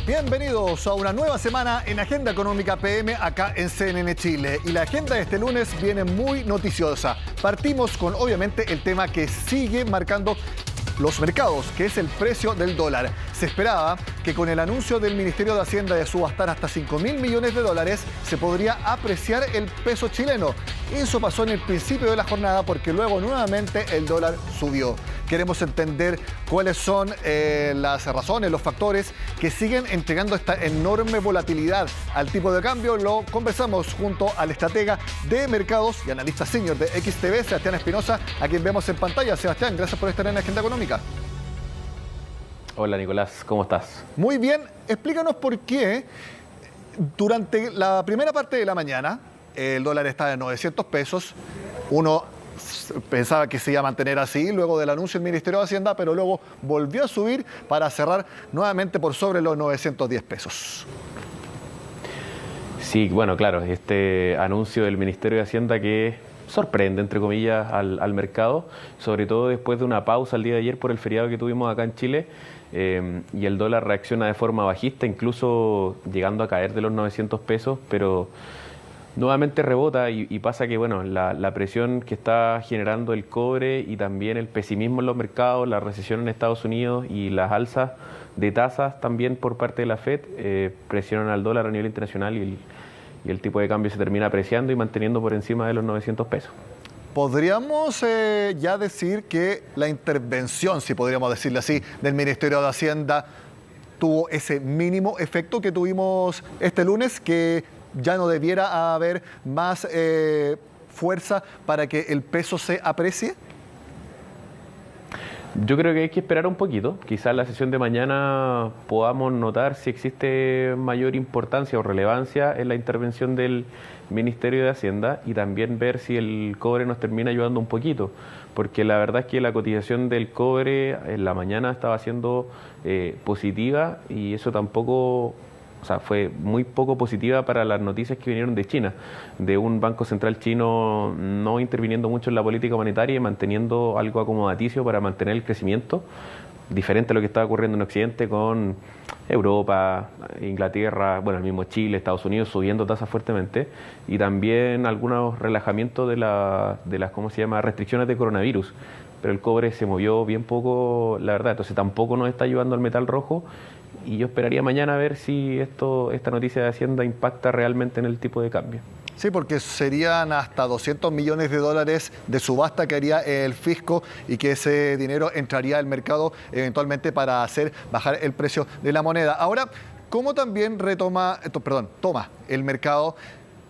Bienvenidos a una nueva semana en Agenda Económica PM acá en CNN Chile. Y la agenda de este lunes viene muy noticiosa. Partimos con, obviamente, el tema que sigue marcando los mercados, que es el precio del dólar. Se esperaba que con el anuncio del Ministerio de Hacienda de subastar hasta 5.000 millones de dólares se podría apreciar el peso chileno. Eso pasó en el principio de la jornada porque luego nuevamente el dólar subió. Queremos entender cuáles son las razones, los factores que siguen entregando esta enorme volatilidad al tipo de cambio. Lo conversamos junto al estratega de mercados y analista senior de XTV, Sebastián Espinosa, a quien vemos en pantalla. Sebastián, gracias por estar en la Agenda Económica. Hola Nicolás, ¿cómo estás? Muy bien, explícanos por qué durante la primera parte de la mañana el dólar estaba en 900 pesos. Uno pensaba que se iba a mantener así luego del anuncio del Ministerio de Hacienda, pero luego volvió a subir para cerrar nuevamente por sobre los 910 pesos. Sí, bueno, claro, este anuncio del Ministerio de Hacienda que sorprende, entre comillas, al mercado, sobre todo después de una pausa el día de ayer por el feriado que tuvimos acá en Chile, y el dólar reacciona de forma bajista, incluso llegando a caer de los 900 pesos, pero nuevamente rebota y pasa que bueno, la presión que está generando el cobre y también el pesimismo en los mercados, la recesión en Estados Unidos y las alzas de tasas también por parte de la Fed presionan al dólar a nivel internacional y el tipo de cambio se termina apreciando y manteniendo por encima de los 900 pesos. ¿Podríamos ya decir que la intervención, si podríamos decirle así, del Ministerio de Hacienda tuvo ese mínimo efecto que tuvimos este lunes, que ya no debiera haber más fuerza para que el peso se aprecie? Yo creo que hay que esperar un poquito. Quizás en la sesión de mañana podamos notar si existe mayor importancia o relevancia en la intervención del Ministerio de Hacienda y también ver si el cobre nos termina ayudando un poquito. Porque la verdad es que la cotización del cobre en la mañana estaba siendo positiva y eso tampoco... O sea, fue muy poco positiva para las noticias que vinieron de China, de un Banco Central chino no interviniendo mucho en la política monetaria y manteniendo algo acomodaticio para mantener el crecimiento, diferente a lo que estaba ocurriendo en Occidente con Europa, Inglaterra, bueno, el mismo Chile, Estados Unidos subiendo tasas fuertemente y también algunos relajamientos de las ¿cómo se llama?, restricciones de coronavirus. Pero el cobre se movió bien poco, la verdad, entonces tampoco nos está ayudando al metal rojo. Y yo esperaría mañana a ver si esta noticia de Hacienda impacta realmente en el tipo de cambio. Sí, porque serían hasta 200 millones de dólares de subasta que haría el fisco y que ese dinero entraría al mercado eventualmente para hacer bajar el precio de la moneda. Ahora, ¿cómo también toma el mercado?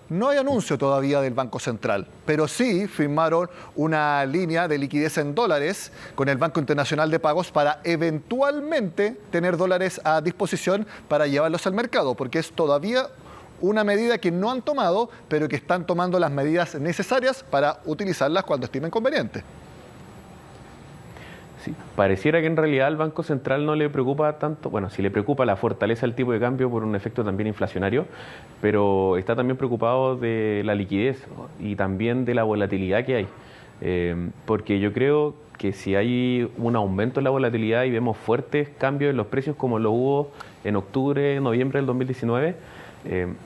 No hay anuncio todavía del Banco Central, pero sí firmaron una línea de liquidez en dólares con el Banco Internacional de Pagos para eventualmente tener dólares a disposición para llevarlos al mercado, porque es todavía una medida que no han tomado, pero que están tomando las medidas necesarias para utilizarlas cuando estimen conveniente. Sí, pareciera que en realidad al Banco Central no le preocupa tanto, bueno, sí le preocupa la fortaleza del tipo de cambio por un efecto también inflacionario, pero está también preocupado de la liquidez y también de la volatilidad que hay. Porque yo creo que si hay un aumento en la volatilidad y vemos fuertes cambios en los precios como lo hubo en octubre, noviembre del 2019,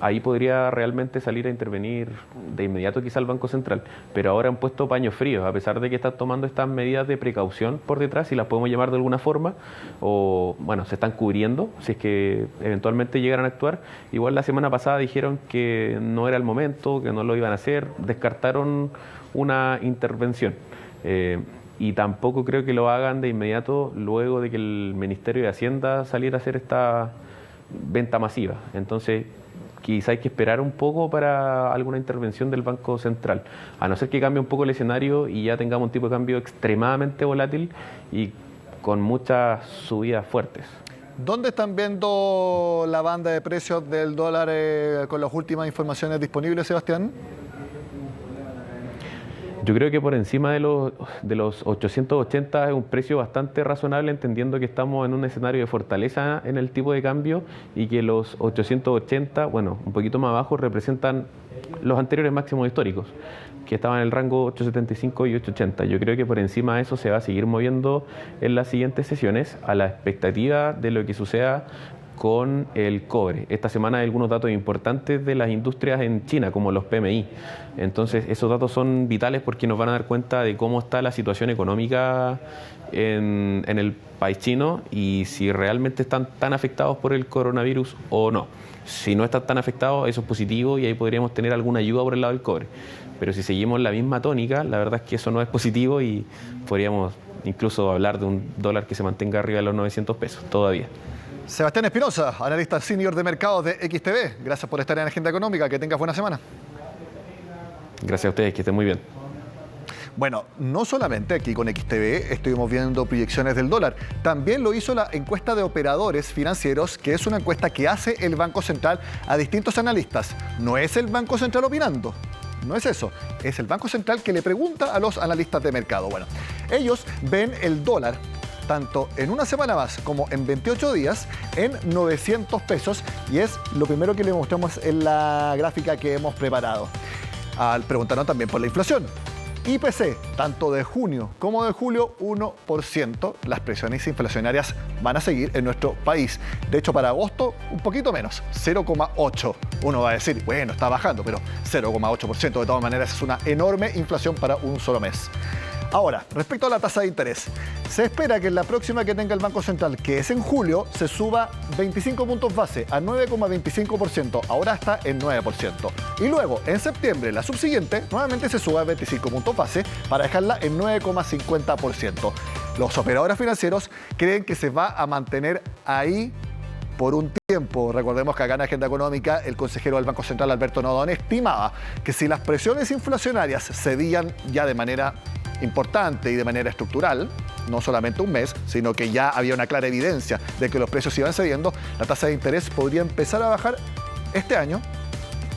ahí podría realmente salir a intervenir de inmediato quizá el Banco Central, pero ahora han puesto paños fríos, a pesar de que están tomando estas medidas de precaución por detrás, si las podemos llamar de alguna forma, o bueno, se están cubriendo, si es que eventualmente llegaran a actuar. Igual la semana pasada dijeron que no era el momento, que no lo iban a hacer, descartaron una intervención. Y tampoco creo que lo hagan de inmediato luego de que el Ministerio de Hacienda saliera a hacer esta venta masiva. Entonces, quizá hay que esperar un poco para alguna intervención del Banco Central, a no ser que cambie un poco el escenario y ya tengamos un tipo de cambio extremadamente volátil y con muchas subidas fuertes. ¿Dónde están viendo la banda de precios del dólar con las últimas informaciones disponibles, Sebastián? Yo creo que por encima de los 880 es un precio bastante razonable, entendiendo que estamos en un escenario de fortaleza en el tipo de cambio y que los 880, bueno, un poquito más abajo, representan los anteriores máximos históricos, que estaban en el rango 875 y 880. Yo creo que por encima de eso se va a seguir moviendo en las siguientes sesiones, a la expectativa de lo que suceda con el cobre. Esta semana hay algunos datos importantes de las industrias en China, como los PMI. Entonces, esos datos son vitales porque nos van a dar cuenta de cómo está la situación económica en el país chino y si realmente están tan afectados por el coronavirus o no. Si no están tan afectados, eso es positivo y ahí podríamos tener alguna ayuda por el lado del cobre. Pero si seguimos la misma tónica, la verdad es que eso no es positivo y podríamos incluso hablar de un dólar que se mantenga arriba de los 900 pesos todavía. Sebastián Espinosa, analista senior de mercados de XTV. Gracias por estar en Agenda Económica. Que tengas buena semana. Gracias a ustedes, que estén muy bien. Bueno, no solamente aquí con XTV estuvimos viendo proyecciones del dólar, también lo hizo la encuesta de operadores financieros, que es una encuesta que hace el Banco Central a distintos analistas. No es el Banco Central opinando, no es eso, es el Banco Central que le pregunta a los analistas de mercado. Bueno, ellos ven el dólar tanto en una semana más como en 28 días en 900 pesos y es lo primero que le mostramos en la gráfica que hemos preparado. Preguntaron también por la inflación. IPC, tanto de junio como de julio, 1%. Las presiones inflacionarias van a seguir en nuestro país. De hecho, para agosto, un poquito menos, 0,8%. Uno va a decir, bueno, está bajando, pero 0,8% de todas maneras es una enorme inflación para un solo mes. Ahora, respecto a la tasa de interés, se espera que en la próxima que tenga el Banco Central, que es en julio, se suba 25 puntos base a 9,25%. Ahora está en 9%. Y luego, en septiembre, la subsiguiente, nuevamente se suba 25 puntos base para dejarla en 9,50%. Los operadores financieros creen que se va a mantener ahí por un tiempo. Recordemos que acá en Agenda Económica el consejero del Banco Central, Alberto Nodón, estimaba que si las presiones inflacionarias cedían ya de manera importante y de manera estructural, no solamente un mes, sino que ya había una clara evidencia de que los precios iban cediendo, la tasa de interés podría empezar a bajar este año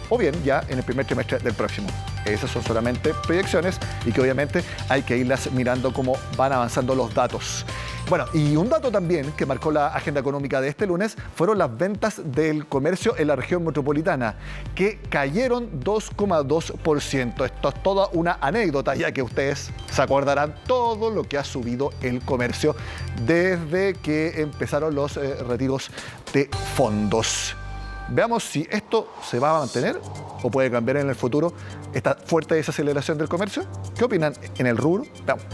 o bien ya en el primer trimestre del próximo. Esas son solamente proyecciones y que obviamente hay que irlas mirando cómo van avanzando los datos. Bueno, y un dato también que marcó la agenda económica de este lunes fueron las ventas del comercio en la región metropolitana, que cayeron 2,2%. Esto es toda una anécdota, ya que ustedes se acordarán todo lo que ha subido el comercio desde que empezaron los retiros de fondos. Veamos si esto se va a mantener o puede cambiar en el futuro esta fuerte desaceleración del comercio. ¿Qué opinan en el rubro? Veamos.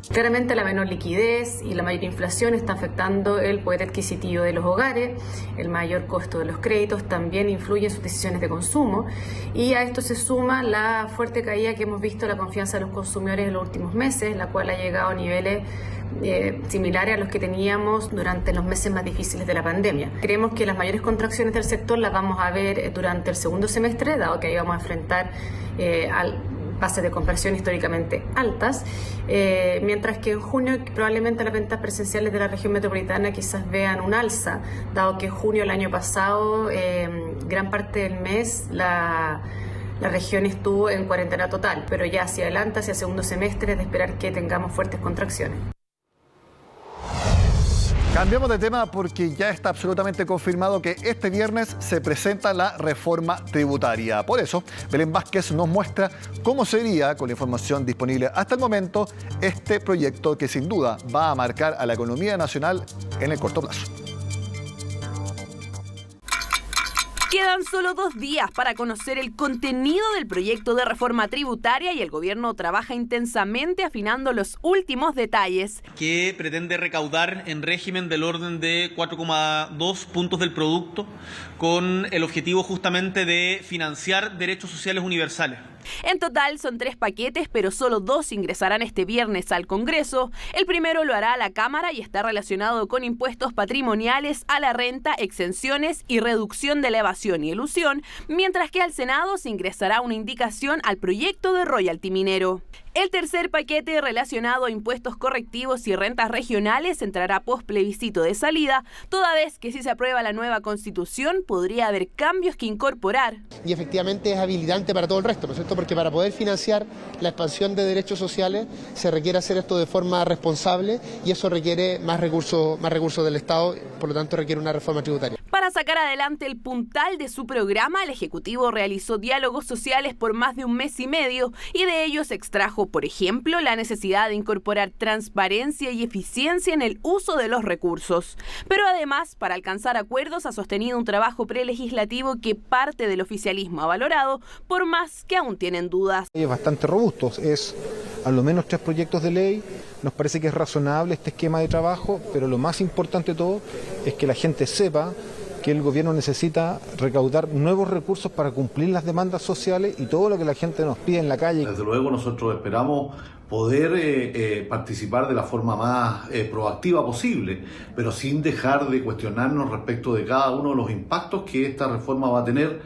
Claramente la menor liquidez y la mayor inflación está afectando el poder adquisitivo de los hogares, el mayor costo de los créditos también influye en sus decisiones de consumo y a esto se suma la fuerte caída que hemos visto en la confianza de los consumidores en los últimos meses, la cual ha llegado a niveles similares a los que teníamos durante los meses más difíciles de la pandemia. Creemos que las mayores contracciones del sector las vamos a ver durante el segundo semestre, dado que ahí vamos a enfrentar bases de conversión históricamente altas, mientras que en junio probablemente las ventas presenciales de la región metropolitana quizás vean un alza, dado que en junio del año pasado, gran parte del mes, la región estuvo en cuarentena total, pero ya hacia adelante, hacia el segundo semestre, es de esperar que tengamos fuertes contracciones. Cambiamos de tema porque ya está absolutamente confirmado que este viernes se presenta la reforma tributaria. Por eso, Belén Vázquez nos muestra cómo sería, con la información disponible hasta el momento, este proyecto que sin duda va a marcar a la economía nacional en el corto plazo. Quedan solo 2 días para conocer el contenido del proyecto de reforma tributaria y el gobierno trabaja intensamente afinando los últimos detalles. Que pretende recaudar en régimen del orden de 4,2 puntos del producto con el objetivo justamente de financiar derechos sociales universales. En total son 3 paquetes, pero solo 2 ingresarán este viernes al Congreso. El primero lo hará la Cámara y está relacionado con impuestos patrimoniales a la renta, exenciones y reducción de la evasión y elusión, mientras que al Senado se ingresará una indicación al proyecto de royalty minero. El tercer paquete relacionado a impuestos correctivos y rentas regionales entrará post plebiscito de salida, toda vez que si se aprueba la nueva Constitución podría haber cambios que incorporar. Y efectivamente es habilitante para todo el resto, ¿no es cierto? Porque para poder financiar la expansión de derechos sociales se requiere hacer esto de forma responsable y eso requiere más recursos del Estado, por lo tanto requiere una reforma tributaria. Para sacar adelante el puntal de su programa, el Ejecutivo realizó diálogos sociales por más de un mes y medio y de ellos extrajo, por ejemplo, la necesidad de incorporar transparencia y eficiencia en el uso de los recursos. Pero además, para alcanzar acuerdos, ha sostenido un trabajo prelegislativo que parte del oficialismo ha valorado, por más que aún tienen dudas. Es bastante robusto, es a lo menos 3 proyectos de ley, nos parece que es razonable este esquema de trabajo, pero lo más importante de todo es que la gente sepa que el gobierno necesita recaudar nuevos recursos para cumplir las demandas sociales y todo lo que la gente nos pide en la calle. Desde luego nosotros esperamos poder participar de la forma más proactiva posible, pero sin dejar de cuestionarnos respecto de cada uno de los impactos que esta reforma va a tener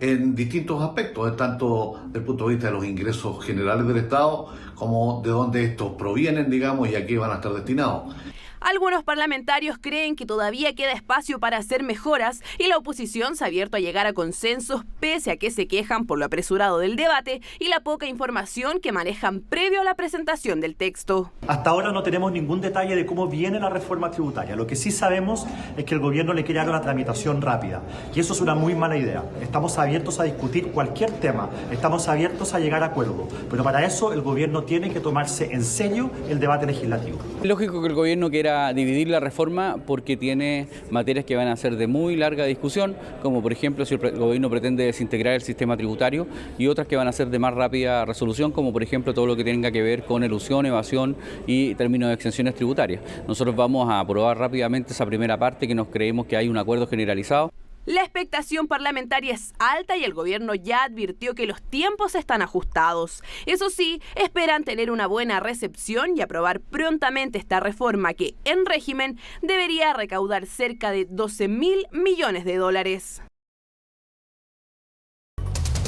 en distintos aspectos, tanto desde el punto de vista de los ingresos generales del Estado como de dónde estos provienen, digamos, y a qué van a estar destinados. Algunos parlamentarios creen que todavía queda espacio para hacer mejoras y la oposición se ha abierto a llegar a consensos pese a que se quejan por lo apresurado del debate y la poca información que manejan previo a la presentación del texto. Hasta ahora no tenemos ningún detalle de cómo viene la reforma tributaria. Lo que sí sabemos es que el gobierno le quiere dar una tramitación rápida y eso es una muy mala idea. Estamos abiertos a discutir cualquier tema, estamos abiertos a llegar a acuerdos, pero para eso el gobierno tiene que tomarse en serio el debate legislativo. Es lógico que el gobierno quiera dividir la reforma porque tiene materias que van a ser de muy larga discusión, como por ejemplo si el gobierno pretende desintegrar el sistema tributario, y otras que van a ser de más rápida resolución, como por ejemplo todo lo que tenga que ver con elusión, evasión y términos de exenciones tributarias. Nosotros vamos a aprobar rápidamente esa primera parte, que nos creemos que hay un acuerdo generalizado. La expectación parlamentaria es alta y el gobierno ya advirtió que los tiempos están ajustados. Eso sí, esperan tener una buena recepción y aprobar prontamente esta reforma que, en régimen, debería recaudar cerca de 12.000 millones de dólares.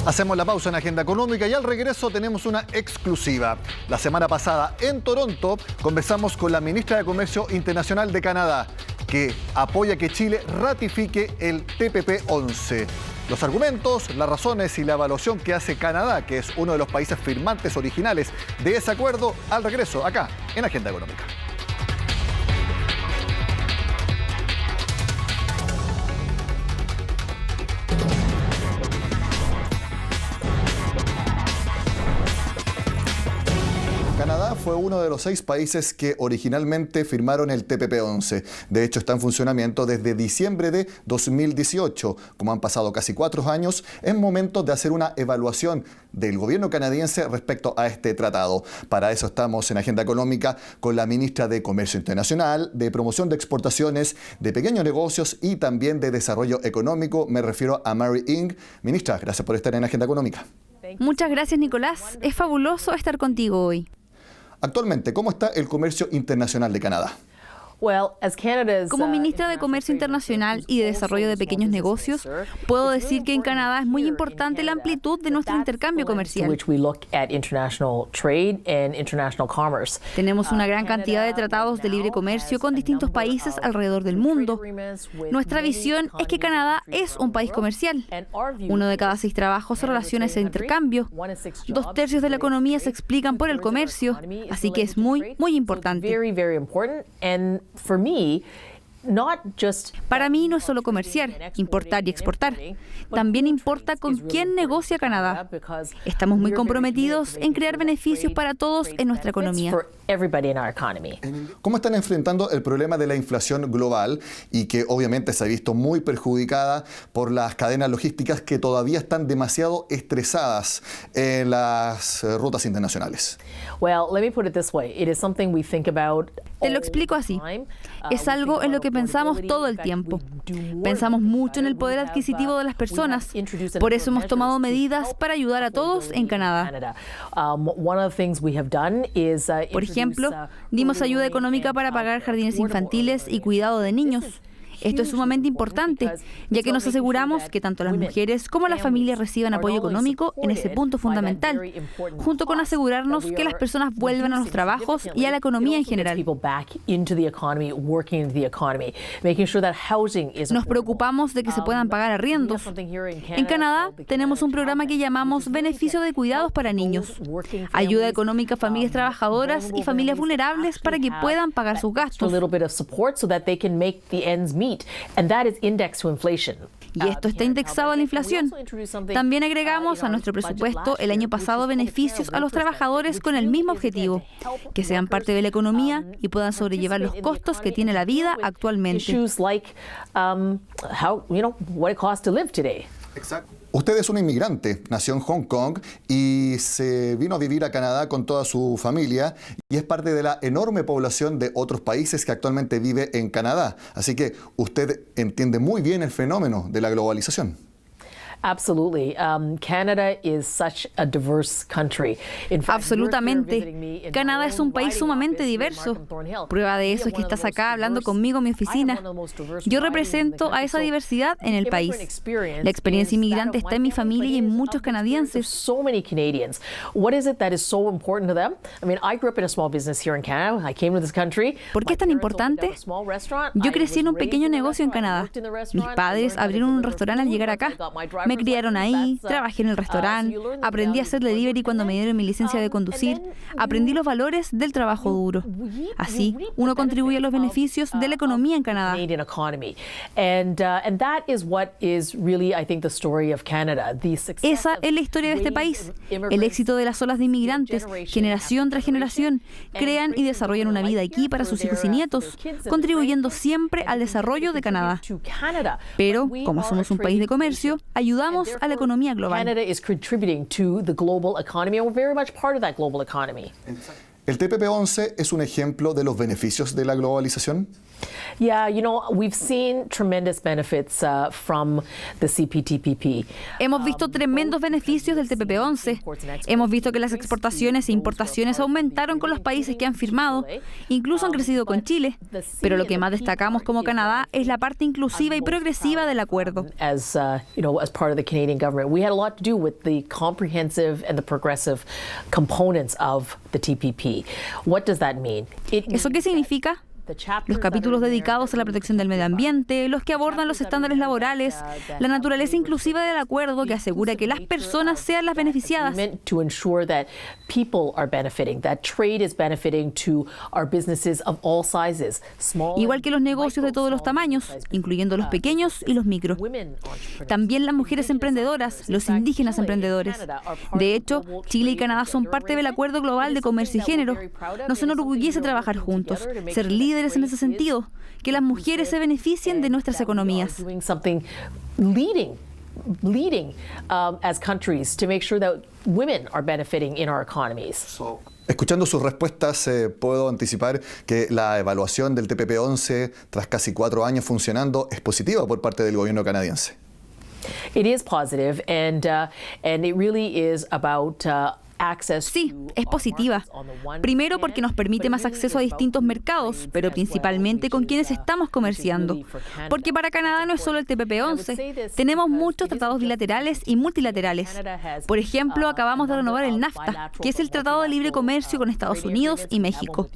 Hacemos la pausa en Agenda Económica y al regreso tenemos una exclusiva. La semana pasada en Toronto conversamos con la ministra de Comercio Internacional de Canadá, que apoya que Chile ratifique el TPP-11. Los argumentos, las razones y la evaluación que hace Canadá, que es uno de los países firmantes originales de ese acuerdo, al regreso acá en Agenda Económica. Canadá fue uno de los 6 países que originalmente firmaron el TPP-11. De hecho, está en funcionamiento desde diciembre de 2018. Como han pasado casi 4 años, es momento de hacer una evaluación del gobierno canadiense respecto a este tratado. Para eso estamos en Agenda Económica con la ministra de Comercio Internacional, de Promoción de Exportaciones, de Pequeños Negocios y también de Desarrollo Económico. Me refiero a Mary Ng. Ministra, gracias por estar en Agenda Económica. Muchas gracias, Nicolás. Es fabuloso estar contigo hoy. Actualmente, ¿cómo está el comercio internacional de Canadá? Como ministra de Comercio Internacional y de Desarrollo de Pequeños Negocios, puedo decir que en Canadá es muy importante la amplitud de nuestro intercambio comercial. Tenemos una gran cantidad de tratados de libre comercio con distintos países alrededor del mundo. Nuestra visión es que Canadá es un país comercial. 1 de cada 6 trabajos se relaciona a ese intercambio. 2/3 de la economía se explican por el comercio, así que es muy, muy importante. Para mí no es solo comerciar, importar y exportar. También importa con quién negocia Canadá. Estamos muy comprometidos en crear beneficios para todos en nuestra economía. ¿Cómo están enfrentando el problema de la inflación global y que obviamente se ha visto muy perjudicada por las cadenas logísticas que todavía están demasiado estresadas en las rutas internacionales? Te lo explico así. Es algo en lo que pensamos todo el tiempo. Pensamos mucho en el poder adquisitivo de las personas. Por eso hemos tomado medidas para ayudar a todos en Canadá. Por ejemplo, dimos ayuda económica para pagar jardines infantiles y cuidado de niños. Esto es sumamente importante, ya que nos aseguramos que tanto las mujeres como las familias reciban apoyo económico en ese punto fundamental, junto con asegurarnos que las personas vuelvan a los trabajos y a la economía en general. Nos preocupamos de que se puedan pagar arriendos. En Canadá tenemos un programa que llamamos Beneficio de Cuidados para Niños, ayuda económica a familias trabajadoras y familias vulnerables para que puedan pagar sus gastos. Y esto está indexado a la inflación. También agregamos a nuestro presupuesto el año pasado beneficios a los trabajadores con el mismo objetivo, que sean parte de la economía y puedan sobrellevar los costos que tiene la vida actualmente. Usted es una inmigrante, nació en Hong Kong y se vino a vivir a Canadá con toda su familia y es parte de la enorme población de otros países que actualmente vive en Canadá. Así que usted entiende muy bien el fenómeno de la globalización. Absolutamente. Canadá es un país sumamente diverso. Prueba de eso es que estás acá hablando conmigo en mi oficina. Yo represento a esa diversidad en el país. La experiencia inmigrante está en mi familia y en muchos canadienses. ¿Por qué es tan importante? Yo crecí en un pequeño negocio en Canadá. Mis padres abrieron un restaurante al llegar acá. Me criaron ahí, trabajé en el restaurante, aprendí a hacer delivery cuando me dieron mi licencia de conducir, aprendí los valores del trabajo duro. Así, uno contribuye a los beneficios de la economía en Canadá. Esa es la historia de este país. El éxito de las olas de inmigrantes, generación tras generación, crean y desarrollan una vida aquí para sus hijos y nietos, contribuyendo siempre al desarrollo de Canadá. Pero, como somos un país de comercio, ayudamos a la economía global. ¿El TPP-11 es un ejemplo de los beneficios de la globalización? Hemos visto tremendos beneficios del TPP-11. Hemos visto que las exportaciones e importaciones aumentaron con los países que han firmado, incluso han crecido con Chile. Pero lo que más destacamos como Canadá es la parte inclusiva y progresiva del acuerdo. ¿Eso qué significa? Los capítulos dedicados a la protección del medio ambiente, los que abordan los estándares laborales, la naturaleza inclusiva del acuerdo que asegura que las personas sean las beneficiadas. Igual que los negocios de todos los tamaños, incluyendo los pequeños y los micro. También las mujeres emprendedoras, los indígenas emprendedores. De hecho, Chile y Canadá son parte del Acuerdo Global de Comercio y Género. Nos enorgullece trabajar juntos, ser líderes en ese sentido, que las mujeres se beneficien de nuestras economías. Escuchando sus respuestas, puedo anticipar que la evaluación del TPP-11 tras casi 4 años funcionando es positiva por parte del gobierno canadiense. Sí, es positiva. Primero porque nos permite más acceso a distintos mercados, pero principalmente con quienes estamos comerciando. Porque para Canadá no es solo el TPP-11, tenemos muchos tratados bilaterales y multilaterales. Por ejemplo, acabamos de renovar el NAFTA, que es el Tratado de Libre Comercio con Estados Unidos y México.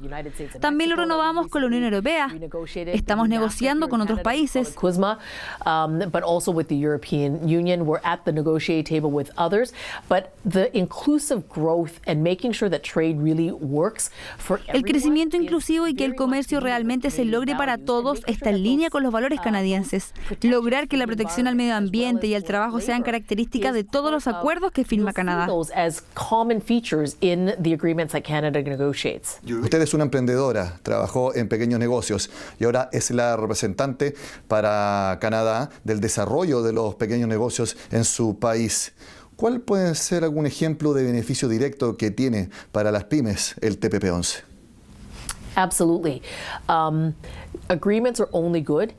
También lo renovamos con la Unión Europea. Estamos negociando con otros países. El crecimiento inclusivo y que el comercio realmente se logre para todos está en línea con los valores canadienses. Lograr que la protección al medio ambiente y el trabajo sean características de todos los acuerdos que firma Canadá. Usted es una emprendedora, trabajó en pequeños negocios y ahora es la representante para Canadá del desarrollo de los pequeños negocios en su país. ¿Cuál puede ser algún ejemplo de beneficio directo que tiene para las pymes el TPP-11? Absolutely. Agreements are only good.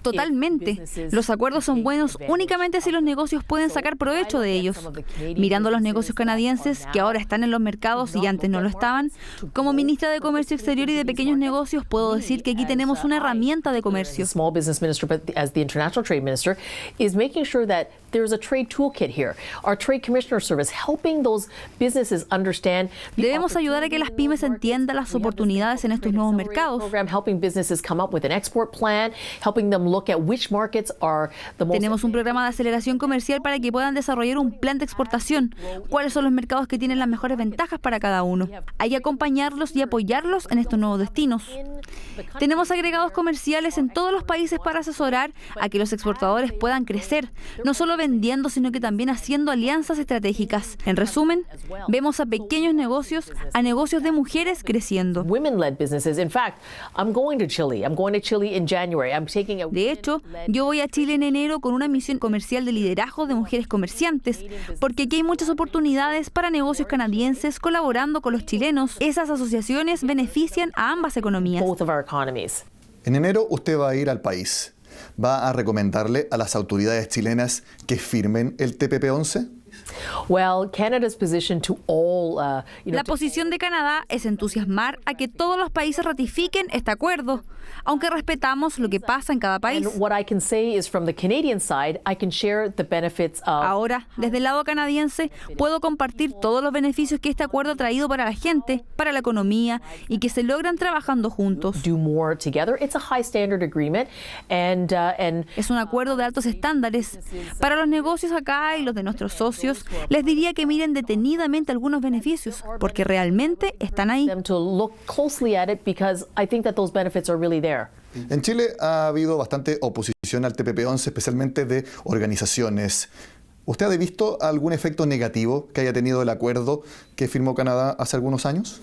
Totalmente. Los acuerdos son buenos únicamente si los negocios pueden sacar provecho de ellos. Mirando a los negocios canadienses que ahora están en los mercados y antes no lo estaban, como ministra de Comercio Exterior y de Pequeños Negocios puedo decir que aquí tenemos una herramienta de comercio. Debemos ayudar a que las pymes entiendan las oportunidades en estos nuevos mercados. Tenemos un programa de aceleración comercial para que puedan desarrollar un plan de exportación. ¿Cuáles son los mercados que tienen las mejores ventajas para cada uno? Hay que acompañarlos y apoyarlos en estos nuevos destinos. Tenemos agregados comerciales en todos los países para asesorar a que los exportadores puedan crecer, no solo vendiendo, sino que también haciendo alianzas estratégicas. En resumen, vemos a pequeños negocios, a negocios de mujeres creciendo. De hecho, yo voy a Chile en enero con una misión comercial de liderazgo de mujeres comerciantes, porque aquí hay muchas oportunidades para negocios canadienses colaborando con los chilenos. Esas asociaciones benefician a ambas economías. En enero usted va a ir al país. ¿Va a recomendarle a las autoridades chilenas que firmen el TPP-11? La posición de Canadá es entusiasmar a que todos los países ratifiquen este acuerdo, aunque respetamos lo que pasa en cada país. Ahora, desde el lado canadiense, puedo compartir todos los beneficios que este acuerdo ha traído para la gente, para la economía, y que se logran trabajando juntos. Es un acuerdo de altos estándares. Para los negocios acá y los de nuestros socios, les diría que miren detenidamente algunos beneficios, porque realmente están ahí. En Chile ha habido bastante oposición al TPP-11, especialmente de organizaciones. ¿Usted ha visto algún efecto negativo que haya tenido el acuerdo que firmó Canadá hace algunos años?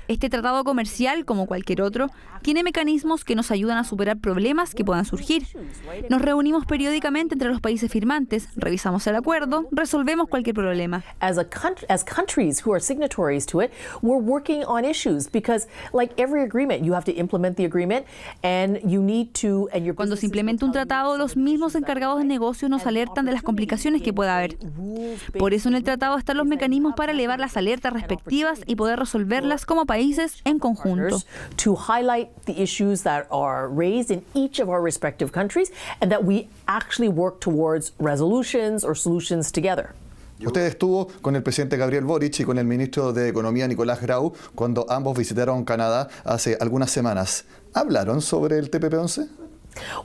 Este tratado comercial, como cualquier otro, tiene mecanismos que nos ayudan a superar problemas que puedan surgir. Nos reunimos periódicamente entre los países firmantes, revisamos el acuerdo, resolvemos cualquier problema. As countries who are signatories to it, we're working on issues because, like every agreement, you have to implement the agreement and you need to. Cuando se implementa un tratado, los mismos encargados de negocio nos alertan de las complicaciones que pueda haber. Por eso en el tratado están los mecanismos para elevar las alertas respectivas y poder resolverlas como países en conjunto. To highlight the issues that are raised in each of our respective countries and that we actually work towards resolutions or solutions together. Usted estuvo con el presidente Gabriel Boric y con el ministro de Economía Nicolás Grau cuando ambos visitaron Canadá hace algunas semanas. ¿Hablaron sobre el TPP-11?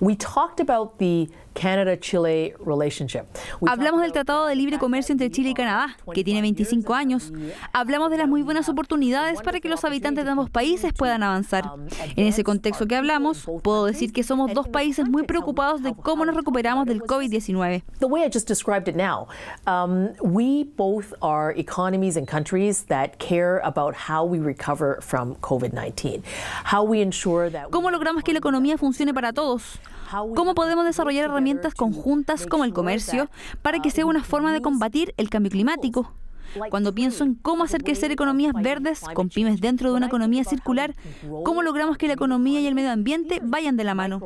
We talked about the Canada-Chile relationship. Hablamos del Tratado de Libre Comercio entre Chile y Canadá, que tiene 25 años. Hablamos de las muy buenas oportunidades para que los habitantes de ambos países puedan avanzar. En ese contexto que hablamos, puedo decir que somos dos países muy preocupados de cómo nos recuperamos del COVID-19. The way I just described it now, we both are economies and countries that care about how we recover from COVID-19. How we ensure that ¿Cómo logramos que la economía funcione para todos? ¿Cómo podemos desarrollar herramientas conjuntas como el comercio para que sea una forma de combatir el cambio climático? Cuando pienso en cómo hacer crecer economías verdes con pymes dentro de una economía circular, ¿cómo logramos que la economía y el medio ambiente vayan de la mano?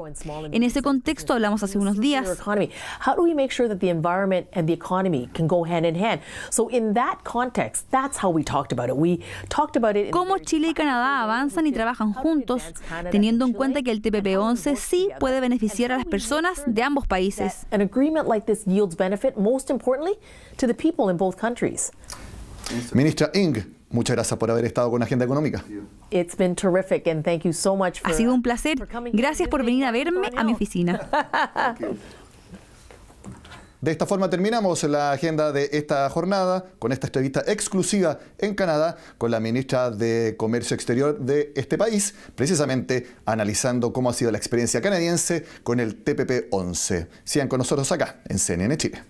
En ese contexto hablamos hace unos días. How do we make sure that the environment and the economy can go hand in hand? So in that context, that's how we talked about it. We talked about it. Cómo Chile y Canadá avanzan y trabajan juntos, teniendo en cuenta que el TPP-11 sí puede beneficiar a las personas de ambos países. An agreement like this yields benefit, most importantly, to the people in both countries. Ministra Ng, muchas gracias por haber estado con Agenda Económica. It's been terrific and thank you so much for, ha sido un placer. Gracias por venir a verme a mi oficina. De esta forma terminamos la agenda de esta jornada con esta entrevista exclusiva en Canadá con la ministra de Comercio Exterior de este país, precisamente analizando cómo ha sido la experiencia canadiense con el TPP-11. Sigan con nosotros acá en CNN Chile.